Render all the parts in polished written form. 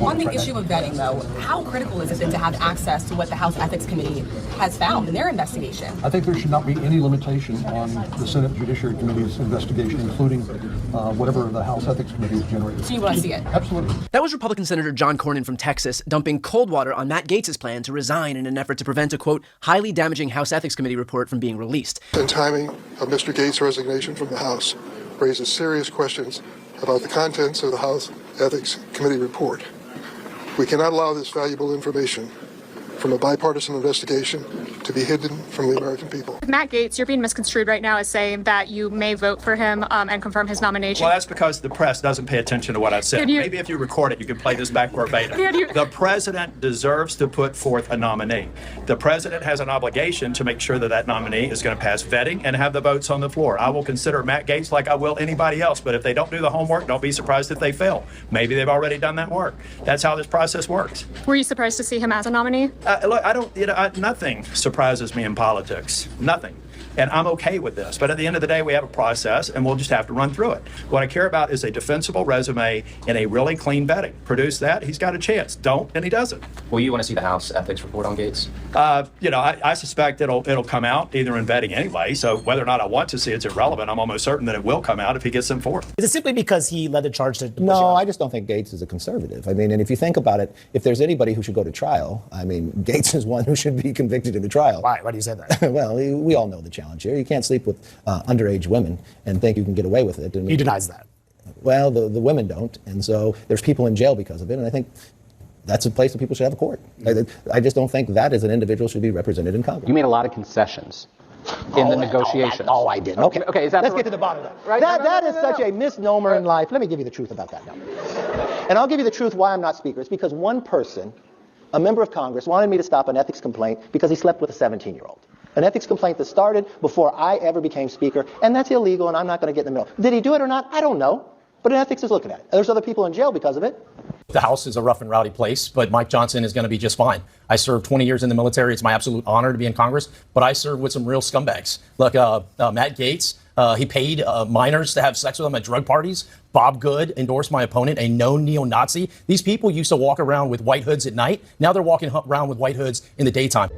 On the issue of vetting, though, how critical is it then to have access to what the House Ethics Committee has found in their investigation? I think there should not be any limitation on the Senate Judiciary Committee's investigation, including whatever the House Ethics Committee has generated. So you want to see it? Absolutely. That was Republican Senator John Cornyn from Texas dumping cold water on Matt Gaetz' plan to resign in an effort to prevent a, quote, highly damaging House Ethics Committee report from being released. The timing of Mr. Gaetz' resignation from the House raises serious questions about the contents of the House Ethics Committee report. We cannot allow this valuable information from a bipartisan investigation to be hidden from the American people. Matt Gaetz, you're being misconstrued right now as saying that you may vote for him and confirm his nomination. Well, that's because the press doesn't pay attention to what I said. Maybe if you record it, you can play this back verbatim. The president deserves to put forth a nominee. The president has an obligation to make sure that that nominee is going to pass vetting and have the votes on the floor. I will consider Matt Gaetz like I will anybody else, but if they don't do the homework, don't be surprised if they fail. Maybe they've already done that work. That's how this process works. Were you surprised to see him as a nominee? Look, I don't, nothing surprises me in politics. Nothing. And I'm okay with this. But at the end of the day, we have a process, and we'll just have to run through it. What I care about is a defensible resume and a really clean vetting. Produce that, he's got a chance. Don't, and he doesn't. Well, you want to see the House ethics report on Gaetz? I suspect it'll come out either in vetting anyway. So whether or not I want to see it's irrelevant. I'm almost certain that it will come out if he gets them forth. Is it simply because he led the charge to No, I just don't think Gaetz is a conservative. I mean, and if you think about it, if there's anybody who should go to trial, I mean, Gaetz is one who should be convicted in a trial. Why? Why do you say that? Well, we all know the challenge here. You can't sleep with underage women and think you can get away with it. He denies that. Well, the women don't, and so there's people in jail because of it, and I think that's a place that people should have a court. I just don't think that as an individual should be represented in Congress. You made a lot of concessions in the negotiations. Oh, I didn't. Okay, Let's get to the bottom of that. Right? That is such a misnomer in life. Let me give you the truth about that now. And I'll give you the truth why I'm not Speaker. It's because one person, a member of Congress, wanted me to stop an ethics complaint because he slept with a 17-year-old. An ethics complaint that started before I ever became Speaker, and that's illegal, and I'm not going to get in the middle. Did he do it or not? I don't know. But an ethics is looking at it. There's other people in jail because of it. The House is a rough and rowdy place, but Mike Johnson is going to be just fine. I served 20 years in the military. It's my absolute honor to be in Congress, but I served with some real scumbags. Look, Matt Gaetz, he paid minors to have sex with him at drug parties. Bob Good endorsed my opponent, a known neo-Nazi. These people used to walk around with white hoods at night. Now they're walking around with white hoods in the daytime.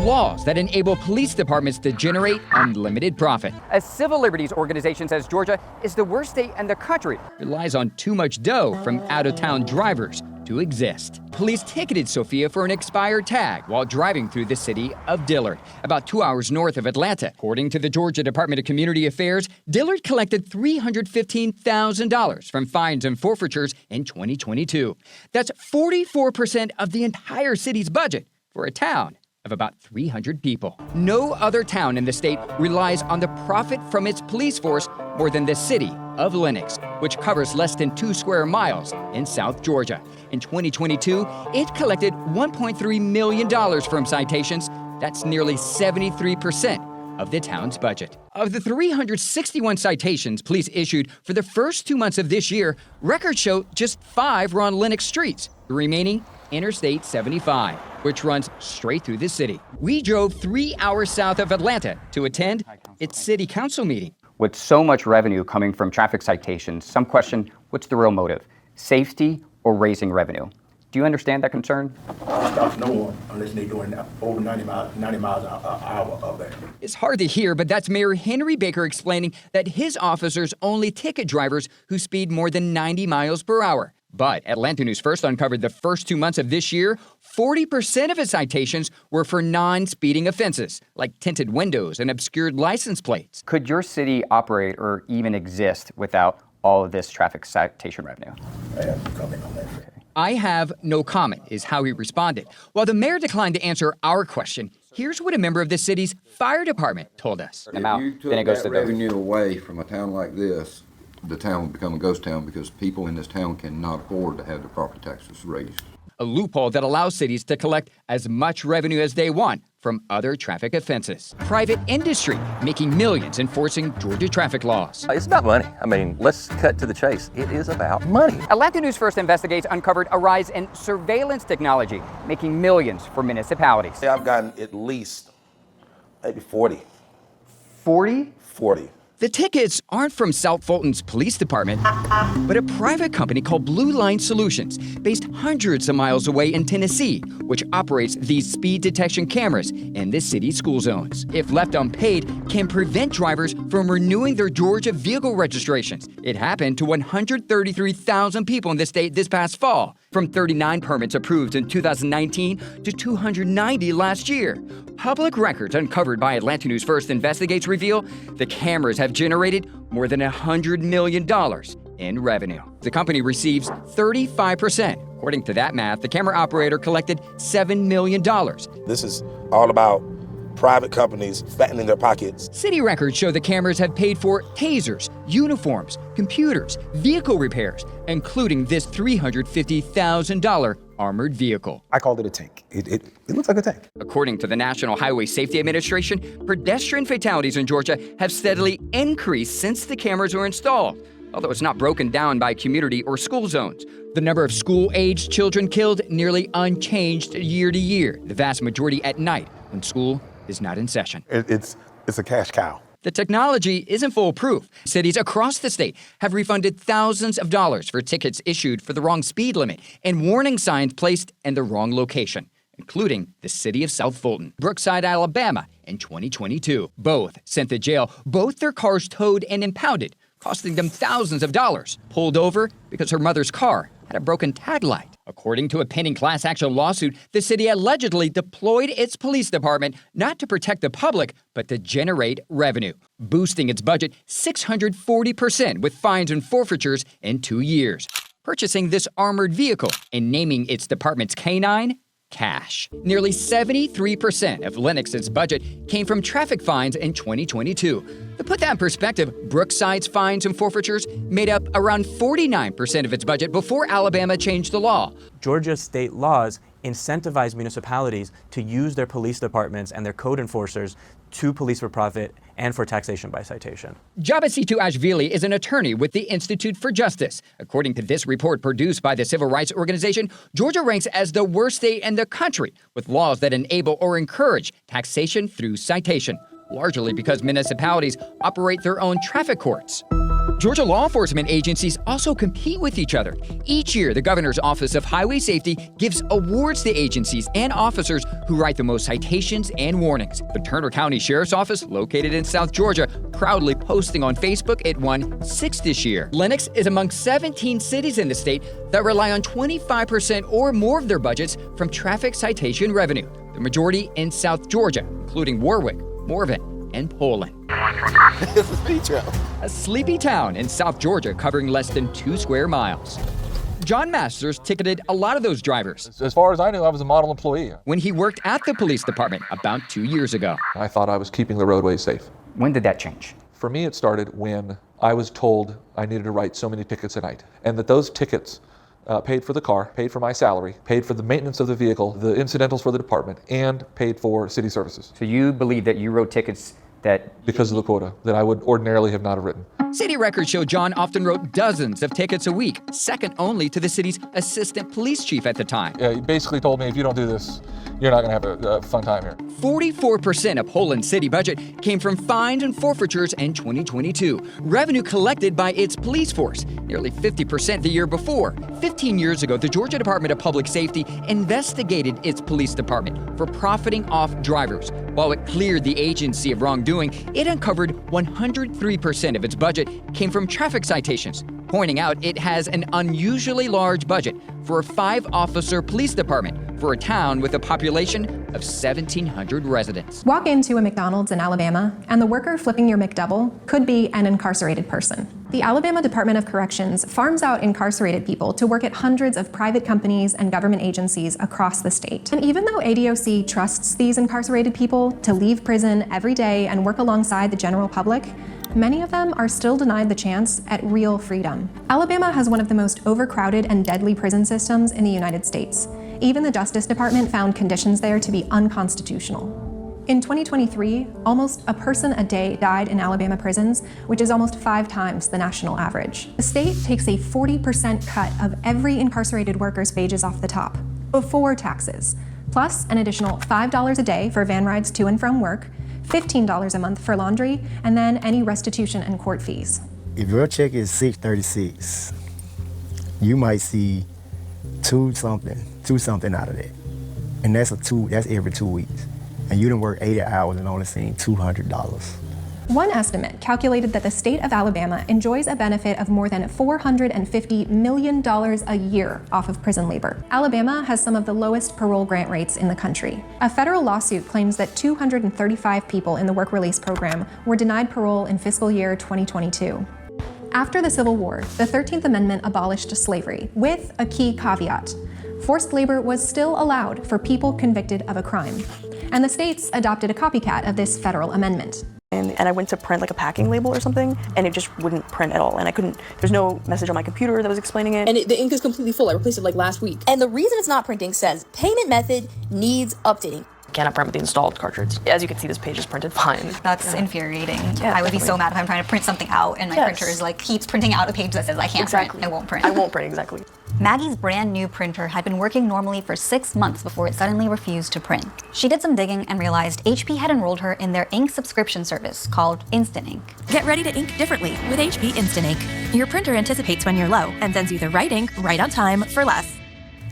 Laws that enable police departments to generate unlimited profit. A civil liberties organization says Georgia is the worst state in the country. Relies on too much dough from out-of-town drivers to exist. Police ticketed Sophia for an expired tag while driving through the city of Dillard, about 2 hours north of Atlanta. According to the Georgia Department of Community Affairs, Dillard collected $315,000 from fines and forfeitures in 2022. That's 44% of the entire city's budget for a town of about 300 people. No other town in the state relies on the profit from its police force more than the city of Lenox, which covers less than 2 square miles in South Georgia. In 2022, it collected $1.3 million from citations. That's nearly 73% of the town's budget. Of the 361 citations police issued for the first 2 months of this year, records show just 5 were on Lenox streets. The remaining Interstate 75, which runs straight through the city. We drove 3 hours south of Atlanta to attend its city council meeting. With so much revenue coming from traffic citations, some question, what's the real motive? Safety or raising revenue? Do you understand that concern? Stop no one unless they're doing over 90 miles an hour of that. It's hard to hear, but that's Mayor Henry Baker explaining that his officers only ticket drivers who speed more than 90 miles per hour. But Atlanta News First uncovered the first 2 months of this year, 40% of its citations were for non-speeding offenses, like tinted windows and obscured license plates. Could your city operate or even exist without all of this traffic citation revenue? I have no comment on that. I have no comment, is how he responded. While the mayor declined to answer our question, here's what a member of the city's fire department told us. If you took that revenue away from a town like this, the town would become a ghost town because people in this town cannot afford to have their property taxes raised. A loophole that allows cities to collect as much revenue as they want from other traffic offenses. Private industry making millions enforcing Georgia traffic laws. It's about money. I mean, let's cut to the chase. It is about money. Atlanta News First Investigates uncovered a rise in surveillance technology, making millions for municipalities. I've gotten at least maybe 40. 40? 40. The tickets aren't from South Fulton's police department, but a private company called Blue Line Solutions, based hundreds of miles away in Tennessee, which operates these speed detection cameras in the city's school zones. If left unpaid, can prevent drivers from renewing their Georgia vehicle registrations. It happened to 133,000 people in the state this past fall, from 39 permits approved in 2019 to 290 last year. Public records uncovered by Atlanta News First Investigates reveal the cameras have generated more than $100 million in revenue. The company receives 35%. According to that math, the camera operator collected $7 million. This is all about private companies fattening their pockets. City records show the cameras have paid for tasers, uniforms, computers, vehicle repairs, including this $350,000 armored vehicle. I called it a tank. It looks like a tank. According to the National Highway Safety Administration, pedestrian fatalities in Georgia have steadily increased since the cameras were installed, although it's not broken down by community or school zones. The number of school-aged children killed nearly unchanged year to year, the vast majority at night when school is not in session. It's a cash cow. The technology isn't foolproof. Cities across the state have refunded thousands of dollars for tickets issued for the wrong speed limit and warning signs placed in the wrong location, including the city of South Fulton, Brookside, Alabama, in 2022. Both sent to jail, both their cars towed and impounded, costing them thousands of dollars, pulled over because her mother's car had a broken taillight. According to a pending class action lawsuit, the city allegedly deployed its police department not to protect the public, but to generate revenue, boosting its budget 640% with fines and forfeitures in 2 years, purchasing this armored vehicle and naming its department's canine Cash. Nearly 73% of Lennox's budget came from traffic fines in 2022. To put that in perspective, Brookside's fines and forfeitures made up around 49% of its budget before Alabama changed the law. Georgia state laws incentivize municipalities to use their police departments and their code enforcers to police for profit and for taxation by citation. Jabasitu Ashvili is an attorney with the Institute for Justice. According to this report produced by the civil rights organization, Georgia ranks as the worst state in the country with laws that enable or encourage taxation through citation, largely because municipalities operate their own traffic courts. Georgia law enforcement agencies also compete with each other. Each year, the Governor's Office of Highway Safety gives awards to agencies and officers who write the most citations and warnings. The Turner County Sheriff's Office, located in South Georgia, proudly posting on Facebook it won 6 this year. Lennox is among 17 cities in the state that rely on 25% or more of their budgets from traffic citation revenue, the majority in South Georgia, including Warwick, Morven, and Poland. It's a speed trap. A sleepy town in South Georgia covering less than 2 square miles. John Masters ticketed a lot of those drivers. As far as I knew, I was a model employee. When he worked at the police department about 2 years ago. I thought I was keeping the roadways safe. When did that change? For me, it started when I was told I needed to write so many tickets a night, and that those tickets paid for the car, paid for my salary, paid for the maintenance of the vehicle, the incidentals for the department, and paid for city services. So you believe that you wrote tickets that... Because of the quota, that I would ordinarily have not have written. City records show John often wrote dozens of tickets a week, second only to the city's assistant police chief at the time. Yeah, he basically told me, if you don't do this, you're not going to have a fun time here. 44% of Poland's city budget came from fines and forfeitures in 2022. Revenue collected by its police force, nearly 50% the year before. 15 years ago, the Georgia Department of Public Safety investigated its police department for profiting off drivers. While it cleared the agency of wrongdoing, it uncovered 103% of its budget came from traffic citations, pointing out it has an unusually large budget for a 5-officer police department for a town with a population of 1,700 residents. Walk into a McDonald's in Alabama, and the worker flipping your McDouble could be an incarcerated person. The Alabama Department of Corrections farms out incarcerated people to work at hundreds of private companies and government agencies across the state. And even though ADOC trusts these incarcerated people to leave prison every day and work alongside the general public, many of them are still denied the chance at real freedom. Alabama has one of the most overcrowded and deadly prison systems in the United States. Even the Justice Department found conditions there to be unconstitutional. In 2023, almost a person a day died in Alabama prisons, which is almost 5 times the national average. The state takes a 40% cut of every incarcerated worker's wages off the top, before taxes, plus an additional $5 a day for van rides to and from work, $15 a month for laundry, and then any restitution and court fees. If your check is $636, you might see two something out of that. And that's every 2 weeks. And you done work 80 hours and only seen $200. One estimate calculated that the state of Alabama enjoys a benefit of more than $450 million a year off of prison labor. Alabama has some of the lowest parole grant rates in the country. A federal lawsuit claims that 235 people in the work release program were denied parole in fiscal year 2022. After the Civil War, the 13th Amendment abolished slavery, with a key caveat. Forced labor was still allowed for people convicted of a crime. And the states adopted a copycat of this federal amendment. And I went to print like a packing label or something, and it just wouldn't print at all. And there's no message on my computer that was explaining it. And the ink is completely full. I replaced it like last week. And the reason it's not printing says payment method needs updating. Cannot print with the installed cartridge. As you can see, this page is printed fine. That's infuriating. Yeah, I would be so mad if I'm trying to print something out and my printer is like keeps printing out a page that says I can't print. I won't print. I won't print, exactly. Maggie's brand new printer had been working normally for 6 months before it suddenly refused to print. She did some digging and realized HP had enrolled her in their ink subscription service called Instant Ink. Get ready to ink differently with HP Instant Ink. Your printer anticipates when you're low and sends you the right ink right on time for less.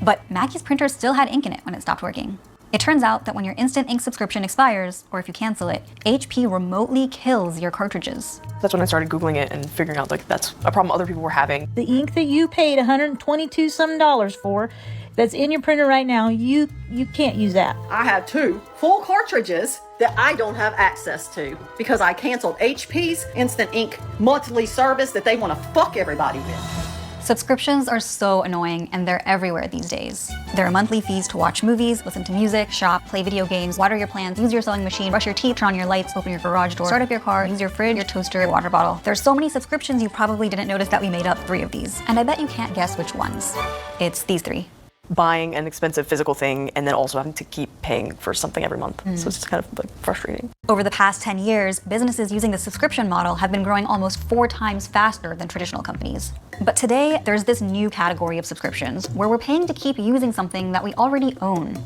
But Maggie's printer still had ink in it when it stopped working. It turns out that when your Instant Ink subscription expires, or if you cancel it, HP remotely kills your cartridges. That's when I started Googling it and figuring out like that's a problem other people were having. The ink that you paid $122 some for, that's in your printer right now, you can't use that. I have 2 full cartridges that I don't have access to because I canceled HP's Instant Ink monthly service that they want to fuck everybody with. Subscriptions are so annoying, and they're everywhere these days. There are monthly fees to watch movies, listen to music, shop, play video games, water your plants, use your sewing machine, brush your teeth, turn on your lights, open your garage door, start up your car, use your fridge, your toaster, your water bottle. There's so many subscriptions you probably didn't notice that we made up 3 of these. And I bet you can't guess which ones. It's these 3. Buying an expensive physical thing and then also having to keep paying for something every month. So it's just kind of like frustrating. Over the past 10 years, businesses using the subscription model have been growing almost 4 times faster than traditional companies. But today, there's this new category of subscriptions where we're paying to keep using something that we already own.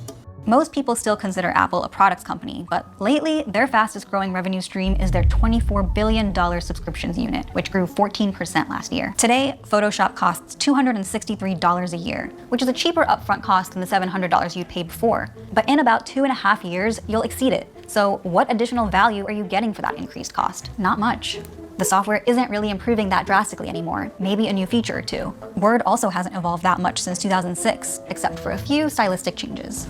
Most people still consider Apple a products company, but lately, their fastest growing revenue stream is their $24 billion subscriptions unit, which grew 14% last year. Today, Photoshop costs $263 a year, which is a cheaper upfront cost than the $700 you'd paid before. But in about 2.5 years, you'll exceed it. So what additional value are you getting for that increased cost? Not much. The software isn't really improving that drastically anymore, maybe a new feature or 2. Word also hasn't evolved that much since 2006, except for a few stylistic changes.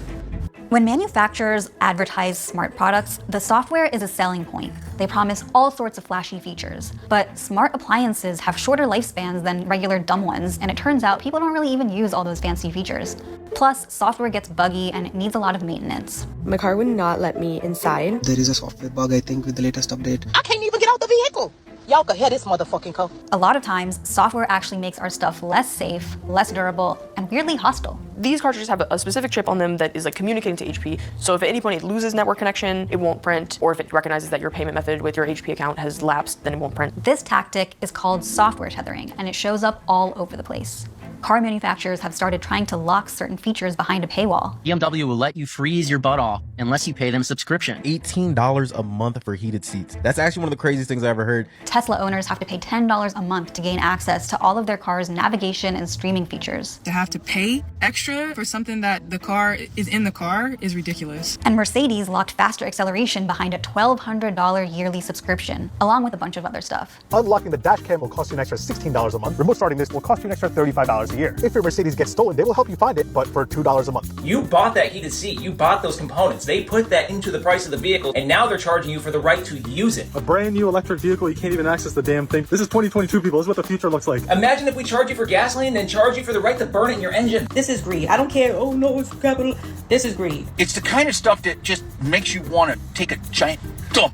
When manufacturers advertise smart products, the software is a selling point. They promise all sorts of flashy features. But smart appliances have shorter lifespans than regular dumb ones, and it turns out people don't really even use all those fancy features. Plus, software gets buggy and it needs a lot of maintenance. My car would not let me inside. There is a software bug, I think, with the latest update. I can't even get out the vehicle. Y'all can hear this motherfucking car. A lot of times, software actually makes our stuff less safe, less durable, and weirdly hostile. These cartridges have a specific chip on them that is like communicating to HP. So if at any point it loses network connection, it won't print. Or if it recognizes that your payment method with your HP account has lapsed, then it won't print. This tactic is called software tethering, and it shows up all over the place. Car manufacturers have started trying to lock certain features behind a paywall. BMW will let you freeze your butt off unless you pay them a subscription. $18 a month for heated seats. That's actually one of the craziest things I ever heard. Tesla owners have to pay $10 a month to gain access to all of their cars' navigation and streaming features. To have to pay extra for something that the car is in the car is ridiculous. And Mercedes locked faster acceleration behind a $1,200 yearly subscription, along with a bunch of other stuff. Unlocking the dash cam will cost you an extra $16 a month. Remote starting this will cost you an extra $35 a year. If your Mercedes gets stolen, they will help you find it, but for $2 a month. You bought that heated seat, you bought those components, they put that into the price of the vehicle, and now they're charging you for the right to use it. A brand new electric vehicle, you can't even access the damn thing. This is 2022, people. This is what the future looks like. Imagine if we charge you for gasoline, then charge you for the right to burn it in your engine. This is greed. I don't care. Oh no, it's capital. This is greed. It's the kind of stuff that just makes you want to take a giant dump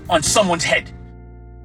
on someone's head.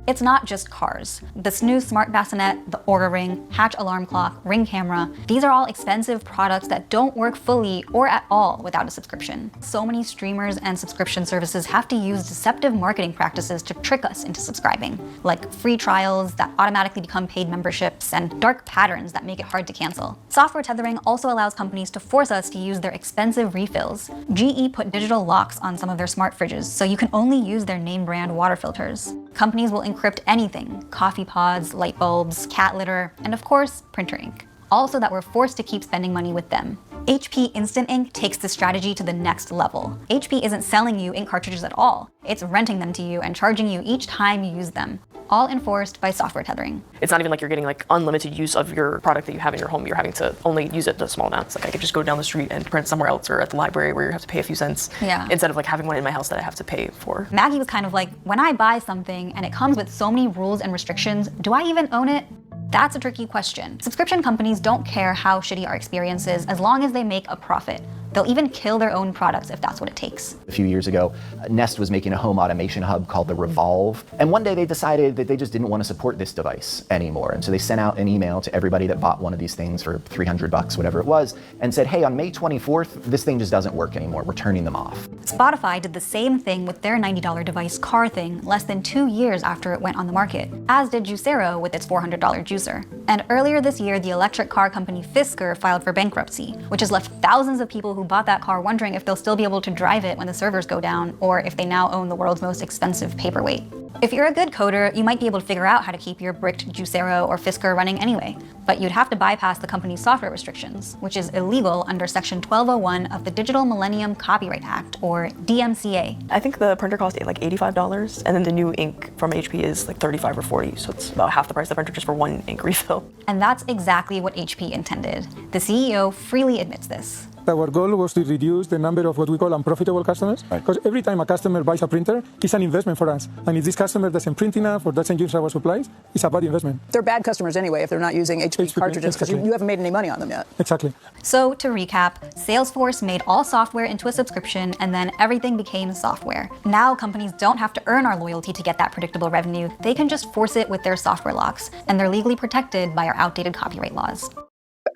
It's not just cars. The Snooze Smart Bassinet, the Oura Ring, Hatch Alarm Clock, Ring Camera, these are all expensive products that don't work fully or at all without a subscription. So many streamers and subscription services have to use deceptive marketing practices to trick us into subscribing, like free trials that automatically become paid memberships and dark patterns that make it hard to cancel. Software tethering also allows companies to force us to use their expensive refills. GE put digital locks on some of their smart fridges, so you can only use their name brand water filters. Companies will encrypt anything: coffee pods, light bulbs, cat litter, and of course, printer ink. All so that we're forced to keep spending money with them. HP Instant Ink takes the strategy to the next level. HP isn't selling you ink cartridges at all. It's renting them to you and charging you each time you use them. All enforced by software tethering. It's not even like you're getting like unlimited use of your product that you have in your home. You're having to only use it in small amounts. Like I could just go down the street and print somewhere else or at the library where you have to pay a few cents. Yeah. Instead of like having one in my house that I have to pay for. Maggie was kind of like, when I buy something and it comes with so many rules and restrictions, do I even own it? That's a tricky question. Subscription companies don't care how shitty our experience is as long as they make a profit. They'll even kill their own products if that's what it takes. A few years ago, Nest was making a home automation hub called the Revolve. And one day they decided that they just didn't want to support this device anymore. And so they sent out an email to everybody that bought one of these things for $300, whatever it was, and said, hey, on May 24th, this thing just doesn't work anymore. We're turning them off. Spotify did the same thing with their $90 device Car Thing less than 2 years after it went on the market, as did Juicero with its $400 juicer. And earlier this year, the electric car company Fisker filed for bankruptcy, which has left thousands of people who bought that car wondering if they'll still be able to drive it when the servers go down, or if they now own the world's most expensive paperweight. If you're a good coder, you might be able to figure out how to keep your bricked Juicero or Fisker running anyway, but you'd have to bypass the company's software restrictions, which is illegal under Section 1201 of the Digital Millennium Copyright Act, or DMCA. I think the printer cost like $85, and then the new ink from HP is like $35 or $40, so it's about half the price of the printer just for one ink refill. And that's exactly what HP intended. The CEO freely admits this. Our goal was to reduce the number of what we call unprofitable customers, because every time a customer buys a printer, it's an investment for us. And if this customer doesn't print enough or doesn't use our supplies, it's a bad investment. They're bad customers anyway if they're not using HP cartridges, because you haven't made any money on them yet. Exactly. So to recap, Salesforce made all software into a subscription, and then everything became software. Now companies don't have to earn our loyalty to get that predictable revenue. They can just force it with their software locks, and they're legally protected by our outdated copyright laws.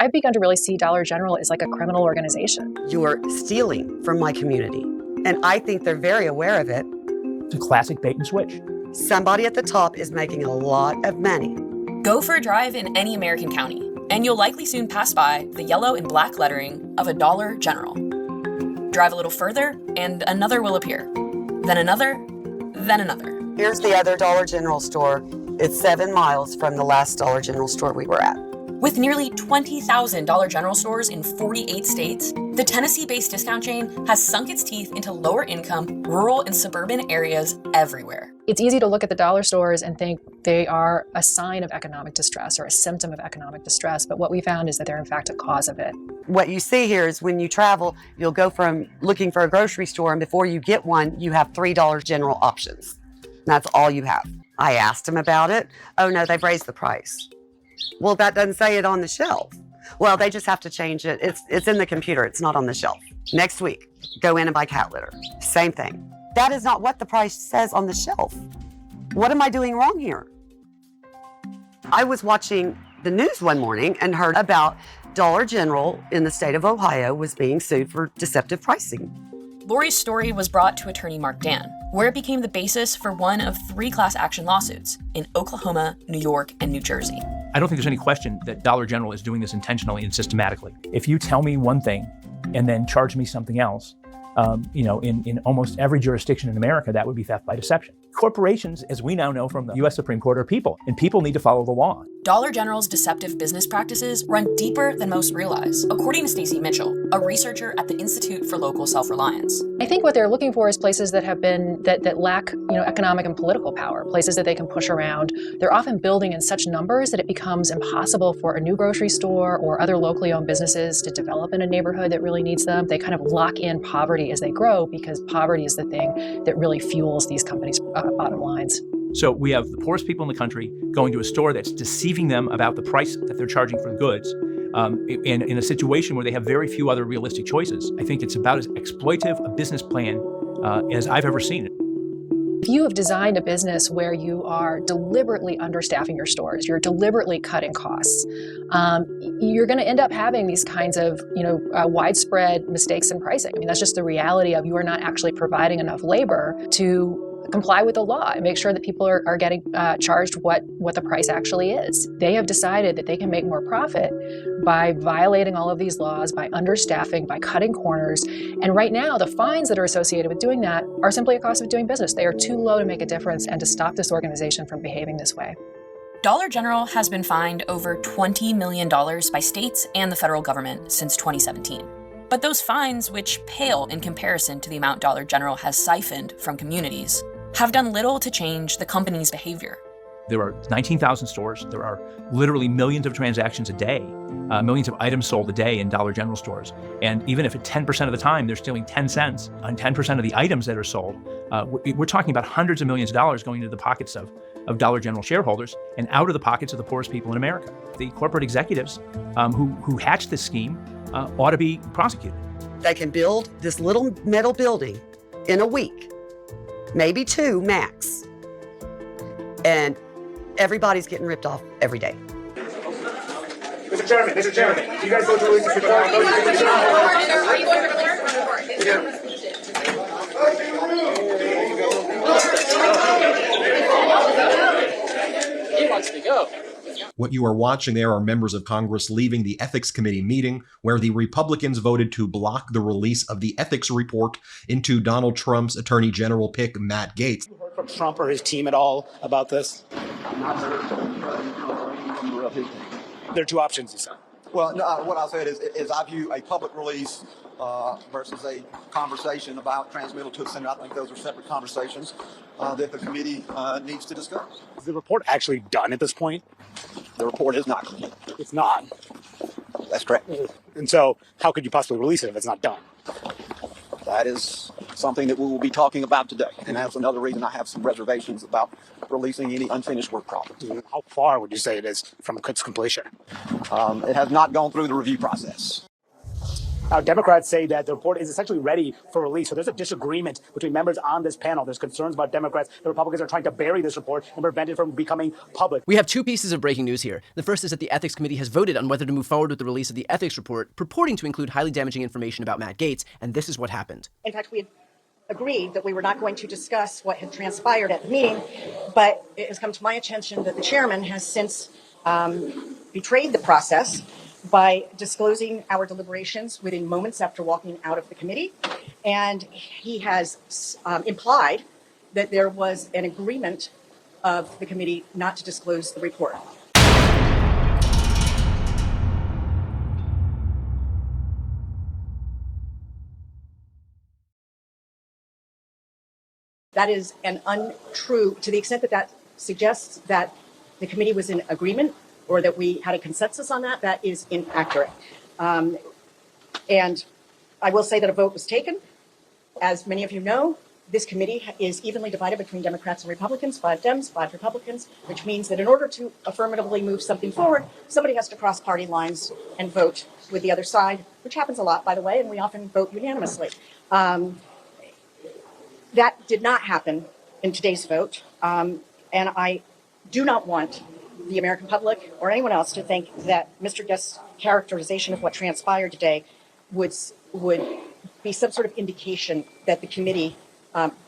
I've begun to really see Dollar General as like a criminal organization. You're stealing from my community, and I think they're very aware of it. It's a classic bait and switch. Somebody at the top is making a lot of money. Go for a drive in any American county, and you'll likely soon pass by the yellow and black lettering of a Dollar General. Drive a little further, and another will appear. Then another, then another. Here's the other Dollar General store. It's 7 miles from the last Dollar General store we were at. With nearly 20,000 Dollar General stores in 48 states, the Tennessee-based discount chain has sunk its teeth into lower-income, rural, and suburban areas everywhere. It's easy to look at the dollar stores and think they are a sign of economic distress or a symptom of economic distress, but what we found is that they're in fact a cause of it. What you see here is when you travel, you'll go from looking for a grocery store, and before you get one, you have 3 Dollar General options. That's all you have. I asked them about it. Oh no, they've raised the price. Well, that doesn't say it on the shelf. Well, they just have to change it. It's in the computer. It's not on the shelf. Next week, go in and buy cat litter. Same thing. That is not what the price says on the shelf. What am I doing wrong here? I was watching the news one morning and heard about Dollar General in the state of Ohio was being sued for deceptive pricing. Lori's story was brought to attorney Mark Dan, where it became the basis for one of 3 class action lawsuits in Oklahoma, New York, and New Jersey. I don't think there's any question that Dollar General is doing this intentionally and systematically. If you tell me one thing and then charge me something else, in almost every jurisdiction in America, that would be theft by deception. Corporations, as we now know from the U.S. Supreme Court, are people, and people need to follow the law. Dollar General's deceptive business practices run deeper than most realize, according to Stacey Mitchell, a researcher at the Institute for Local Self-Reliance. I think what they're looking for is places that have been that lack, economic and political power, places that they can push around. They're often building in such numbers that it becomes impossible for a new grocery store or other locally owned businesses to develop in a neighborhood that really needs them. They kind of lock in poverty as they grow because poverty is the thing that really fuels these companies' bottom lines. So we have the poorest people in the country going to a store that's deceiving them about the price that they're charging for the goods, in a situation where they have very few other realistic choices. I think it's about as exploitive a business plan as I've ever seen it. If you have designed a business where you are deliberately understaffing your stores, you're deliberately cutting costs, you're going to end up having these kinds of, widespread mistakes in pricing. I mean, that's just the reality of you are not actually providing enough labor to comply with the law and make sure that people are getting charged what the price actually is. They have decided that they can make more profit by violating all of these laws, by understaffing, by cutting corners. And right now, the fines that are associated with doing that are simply a cost of doing business. They are too low to make a difference and to stop this organization from behaving this way. Dollar General has been fined over $20 million by states and the federal government since 2017. But those fines, which pale in comparison to the amount Dollar General has siphoned from communities, have done little to change the company's behavior. There are 19,000 stores. There are literally millions of transactions a day, millions of items sold a day in Dollar General stores. And even if at 10% of the time they're stealing 10 cents on 10% of the items that are sold, we're talking about hundreds of millions of dollars going into the pockets of Dollar General shareholders and out of the pockets of the poorest people in America. The corporate executives who hatched this scheme ought to be prosecuted. They can build this little metal building in a week, maybe 2 max, and everybody's getting ripped off every day. Mr. Chairman, you guys go to release this report. Are you going to release the report? He wants to go. What you are watching there are members of Congress leaving the Ethics Committee meeting where the Republicans voted to block the release of the ethics report into Donald Trump's Attorney General pick, Matt Gaetz. Have you heard from Trump or his team at all about this? Not heard from President Trump or any member of his team. There are 2 options, you said. Well, no, what I said is I view a public release versus a conversation about transmittal to the Senate. I think those are separate conversations that the committee needs to discuss. Is the report actually done at this point? The report is not complete. It's not. That's correct. And so how could you possibly release it if it's not done? That is something that we will be talking about today. And that's another reason I have some reservations about releasing any unfinished work product. How far would you say it is from its completion? It has not gone through the review process. Now, Democrats say that the report is essentially ready for release. So there's a disagreement between members on this panel. There's concerns about Democrats. The Republicans are trying to bury this report and prevent it from becoming public. We have 2 pieces of breaking news here. The first is that the Ethics Committee has voted on whether to move forward with the release of the ethics report, purporting to include highly damaging information about Matt Gaetz, and this is what happened. In fact, we had agreed that we were not going to discuss what had transpired at the meeting, but it has come to my attention that the chairman has since betrayed the process by disclosing our deliberations within moments after walking out of the committee. And he has implied that there was an agreement of the committee not to disclose the report. That is an untrue, to the extent that that suggests that the committee was in agreement or that we had a consensus on that, that is inaccurate. And I will say that a vote was taken. As many of you know, this committee is evenly divided between Democrats and Republicans, 5 Dems, 5 Republicans, which means that in order to affirmatively move something forward, somebody has to cross party lines and vote with the other side, which happens a lot, by the way, and we often vote unanimously. That did not happen in today's vote, and I do not want the American public or anyone else to think that Mr. Guest's characterization of what transpired today would be some sort of indication that the committee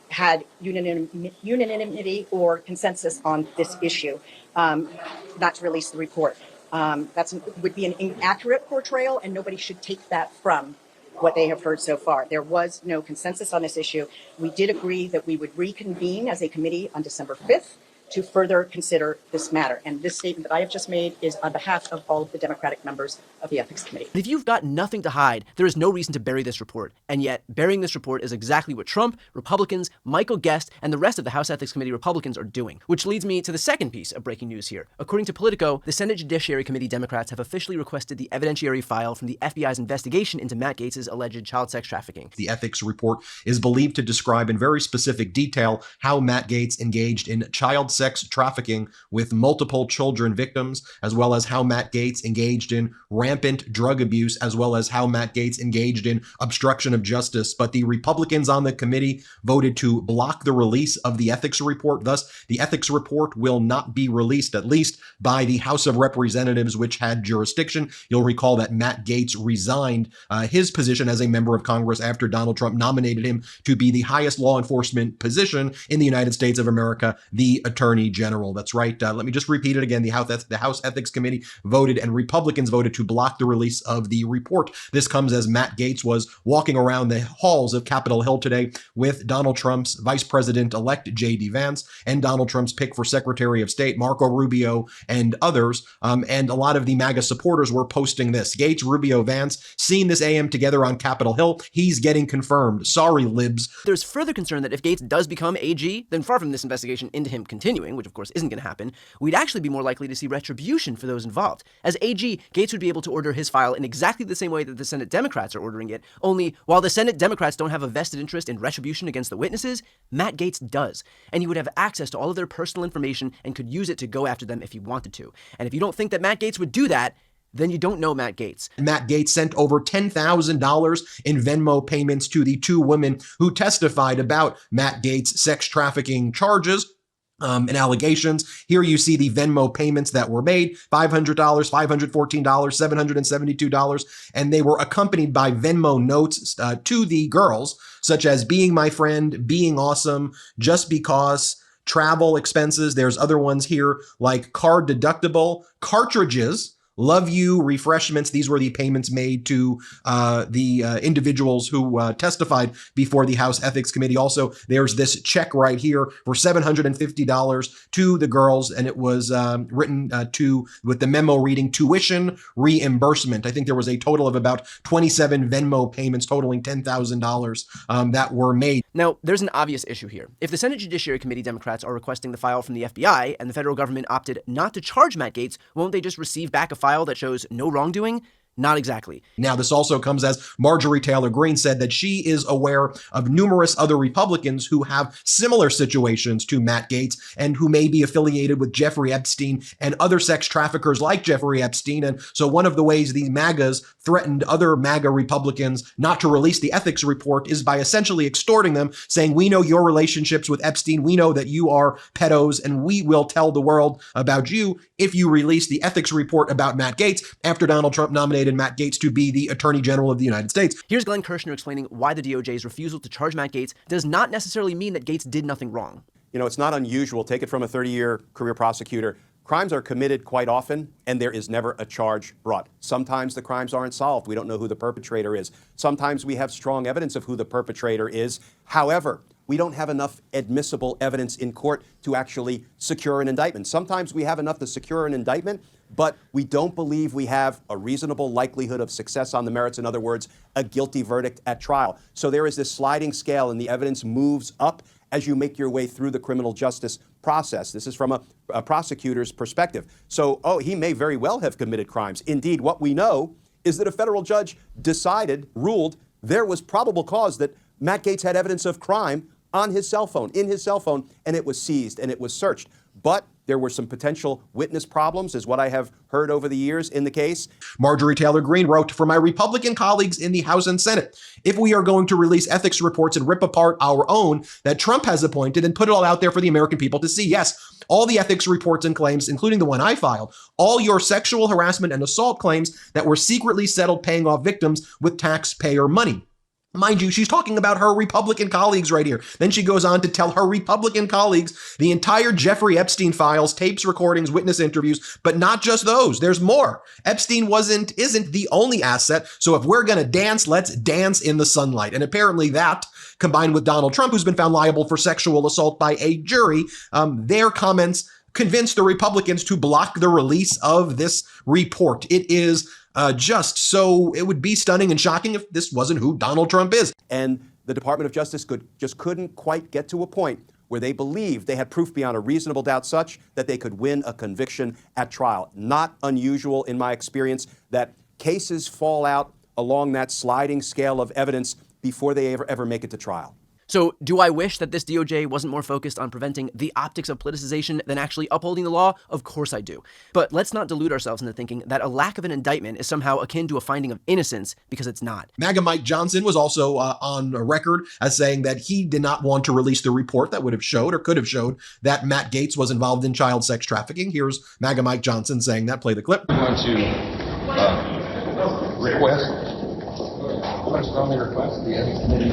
had unanimity or consensus on this issue, not to release the report. That would be an inaccurate portrayal, and nobody should take that from what they have heard so far. There was no consensus on this issue. We did agree that we would reconvene as a committee on December 5th to further consider this matter. And this statement that I have just made is on behalf of all of the Democratic members of the Ethics Committee. If you've got nothing to hide, there is no reason to bury this report. And yet, burying this report is exactly what Trump, Republicans, Michael Guest, and the rest of the House Ethics Committee Republicans are doing. Which leads me to the second piece of breaking news here. According to Politico, the Senate Judiciary Committee Democrats have officially requested the evidentiary file from the FBI's investigation into Matt Gaetz's alleged child sex trafficking. The ethics report is believed to describe in very specific detail how Matt Gaetz engaged in child sex trafficking with multiple children victims, as well as how Matt Gaetz engaged in rampant drug abuse, as well as how Matt Gaetz engaged in obstruction of justice. But the Republicans on the committee voted to block the release of the ethics report. Thus, the ethics report will not be released, at least by the House of Representatives, which had jurisdiction. You'll recall that Matt Gaetz resigned his position as a member of Congress after Donald Trump nominated him to be the highest law enforcement position in the United States of America, the Attorney General. That's right. Let me just repeat it again. The House Ethics Committee voted, and Republicans voted to block the release of the report. This comes as Matt Gaetz was walking around the halls of Capitol Hill today with Donald Trump's Vice President-elect J.D. Vance and Donald Trump's pick for Secretary of State Marco Rubio and others. And a lot of the MAGA supporters were posting this. Gaetz, Rubio, Vance, seen this AM together on Capitol Hill. He's getting confirmed. Sorry, libs. There's further concern that if Gaetz does become AG, then far from this investigation into him continuing, which of course isn't going to happen, we'd actually be more likely to see retribution for those involved. As AG, Gaetz would be able to order his file in exactly the same way that the Senate Democrats are ordering it, only while the Senate Democrats don't have a vested interest in retribution against the witnesses, Matt Gaetz does. And he would have access to all of their personal information and could use it to go after them if he wanted to. And if you don't think that Matt Gaetz would do that, then you don't know Matt Gaetz. Matt Gaetz sent over $10,000 in Venmo payments to the two women who testified about Matt Gaetz' sex trafficking charges. And allegations. Here you see the Venmo payments that were made, $500, $514, $772, and they were accompanied by Venmo notes to the girls, such as being my friend, being awesome, just because, travel expenses. There's other ones here like card deductible, cartridges, love you, refreshments. These were the payments made to the individuals who testified before the House Ethics Committee. Also, there's this check right here for $750 to the girls, and it was written with the memo reading tuition reimbursement. I think there was a total of about 27 Venmo payments totaling $10,000 that were made. Now, there's an obvious issue here. If the Senate Judiciary Committee Democrats are requesting the file from the FBI and the federal government opted not to charge Matt Gaetz, won't they just receive back a file that shows no wrongdoing? Not exactly. Now, this also comes as Marjorie Taylor Greene said that she is aware of numerous other Republicans who have similar situations to Matt Gaetz and who may be affiliated with Jeffrey Epstein and other sex traffickers like Jeffrey Epstein. And so one of the ways these MAGAs threatened other MAGA Republicans not to release the ethics report is by essentially extorting them, saying, we know your relationships with Epstein. We know that you are pedos, and we will tell the world about you if you release the ethics report about Matt Gaetz after Donald Trump nominated Matt Gaetz to be the Attorney General of the United States. Here's Glenn Kirshner explaining why the DOJ's refusal to charge Matt Gaetz does not necessarily mean that Gaetz did nothing wrong. You know, it's not unusual. Take it from a 30-year career prosecutor. Crimes are committed quite often, and there is never a charge brought. Sometimes the crimes aren't solved. We don't know who the perpetrator is. Sometimes we have strong evidence of who the perpetrator is. However, we don't have enough admissible evidence in court to actually secure an indictment. Sometimes we have enough to secure an indictment, but we don't believe we have a reasonable likelihood of success on the merits. In other words, a guilty verdict at trial. So there is this sliding scale, and the evidence moves up as you make your way through the criminal justice process. This is from a prosecutor's perspective. So, he may very well have committed crimes. Indeed, what we know is that a federal judge ruled there was probable cause that Matt Gaetz had evidence of crime on his cell phone, in his cell phone, and it was seized and it was searched. But there were some potential witness problems, is what I have heard over the years in the case. Marjorie Taylor Greene wrote, for my Republican colleagues in the House and Senate, if we are going to release ethics reports and rip apart our own that Trump has appointed and put it all out there for the American people to see, yes, all the ethics reports and claims, including the one I filed, all your sexual harassment and assault claims that were secretly settled paying off victims with taxpayer money. Mind you, she's talking about her Republican colleagues right here. Then she goes on to tell her Republican colleagues the entire Jeffrey Epstein files, tapes, recordings, witness interviews, but not just those. There's more. Epstein isn't the only asset. So if we're going to dance, let's dance in the sunlight. And apparently that, combined with Donald Trump, who's been found liable for sexual assault by a jury, their comments convinced the Republicans to block the release of this report. It is just so it would be stunning and shocking if this wasn't who Donald Trump is. And the Department of Justice couldn't quite get to a point where they believed they had proof beyond a reasonable doubt such that they could win a conviction at trial. Not unusual in my experience that cases fall out along that sliding scale of evidence before they ever make it to trial. So do I wish that this DOJ wasn't more focused on preventing the optics of politicization than actually upholding the law? Of course I do. But let's not delude ourselves into thinking that a lack of an indictment is somehow akin to a finding of innocence, because it's not. MAGA Mike Johnson was also on record as saying that he did not want to release the report that would have showed or could have showed that Matt Gaetz was involved in child sex trafficking. Here's MAGA Mike Johnson saying that. Play the clip. I'm going to strongly request the ethics committee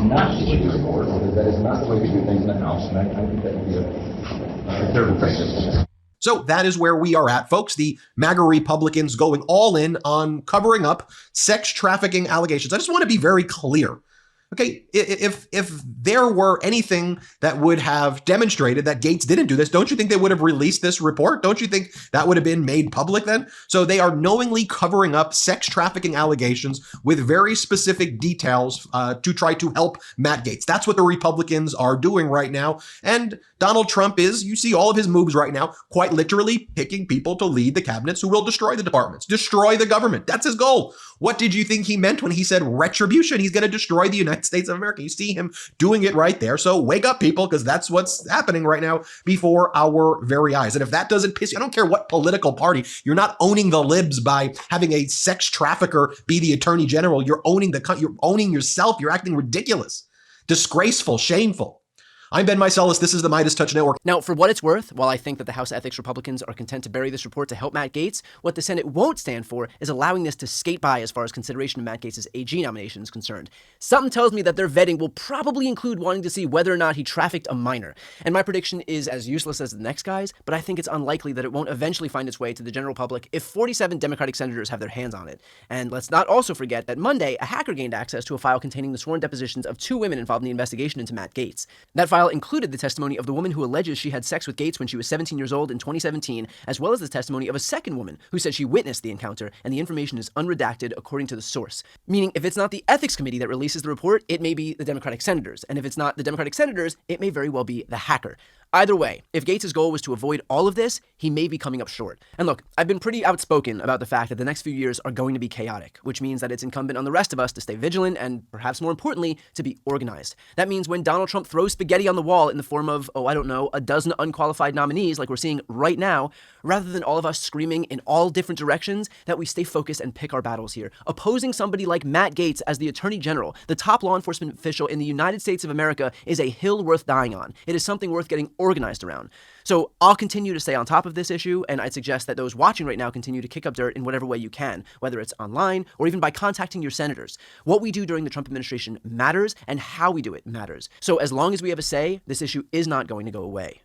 not to issue the report, because that is not the way we do things in the House, and I think that would be a terrible practice. So that is where we are at, folks. The MAGA Republicans going all in on covering up sex trafficking allegations. I just want to be very clear. Okay, if there were anything that would have demonstrated that Gaetz didn't do this, don't you think they would have released this report? Don't you think that would have been made public then? So they are knowingly covering up sex trafficking allegations with very specific details to try to help Matt Gaetz. That's what the Republicans are doing right now. And Donald Trump is, you see all of his moves right now, quite literally picking people to lead the cabinets who will destroy the departments, destroy the government. That's his goal. What did you think he meant when he said retribution? He's going to destroy the United States of America. You see him doing it right there. So wake up, people, because that's what's happening right now before our very eyes. And if that doesn't piss you, I don't care what political party, you're not owning the libs by having a sex trafficker be the attorney general. You're owning yourself. You're acting ridiculous, disgraceful, shameful. I'm Ben Meiselas. This is the Midas Touch Network. Now, for what it's worth, while I think that the House Ethics Republicans are content to bury this report to help Matt Gaetz, what the Senate won't stand for is allowing this to skate by as far as consideration of Matt Gaetz's AG nomination is concerned. Something tells me that their vetting will probably include wanting to see whether or not he trafficked a minor. And my prediction is as useless as the next guy's, but I think it's unlikely that it won't eventually find its way to the general public if 47 Democratic senators have their hands on it. And let's not also forget that Monday, a hacker gained access to a file containing the sworn depositions of 2 women involved in the investigation into Matt Gaetz. That file included the testimony of the woman who alleges she had sex with Gaetz when she was 17 years old in 2017, as well as the testimony of a second woman who said she witnessed the encounter, and the information is unredacted according to the source. Meaning, if it's not the ethics committee that releases the report, it may be the Democratic senators, and if it's not the Democratic senators, it may very well be the hacker. Either way, if Gaetz' goal was to avoid all of this, he may be coming up short. And look, I've been pretty outspoken about the fact that the next few years are going to be chaotic, which means that it's incumbent on the rest of us to stay vigilant and, perhaps more importantly, to be organized. That means when Donald Trump throws spaghetti on the wall in the form of, a dozen unqualified nominees like we're seeing right now, rather than all of us screaming in all different directions, that we stay focused and pick our battles here. Opposing somebody like Matt Gaetz as the Attorney General, the top law enforcement official in the United States of America, is a hill worth dying on. It is something worth getting organized around. So I'll continue to stay on top of this issue, and I'd suggest that those watching right now continue to kick up dirt in whatever way you can, whether it's online or even by contacting your senators. What we do during the Trump administration matters, and how we do it matters. So as long as we have a say, this issue is not going to go away.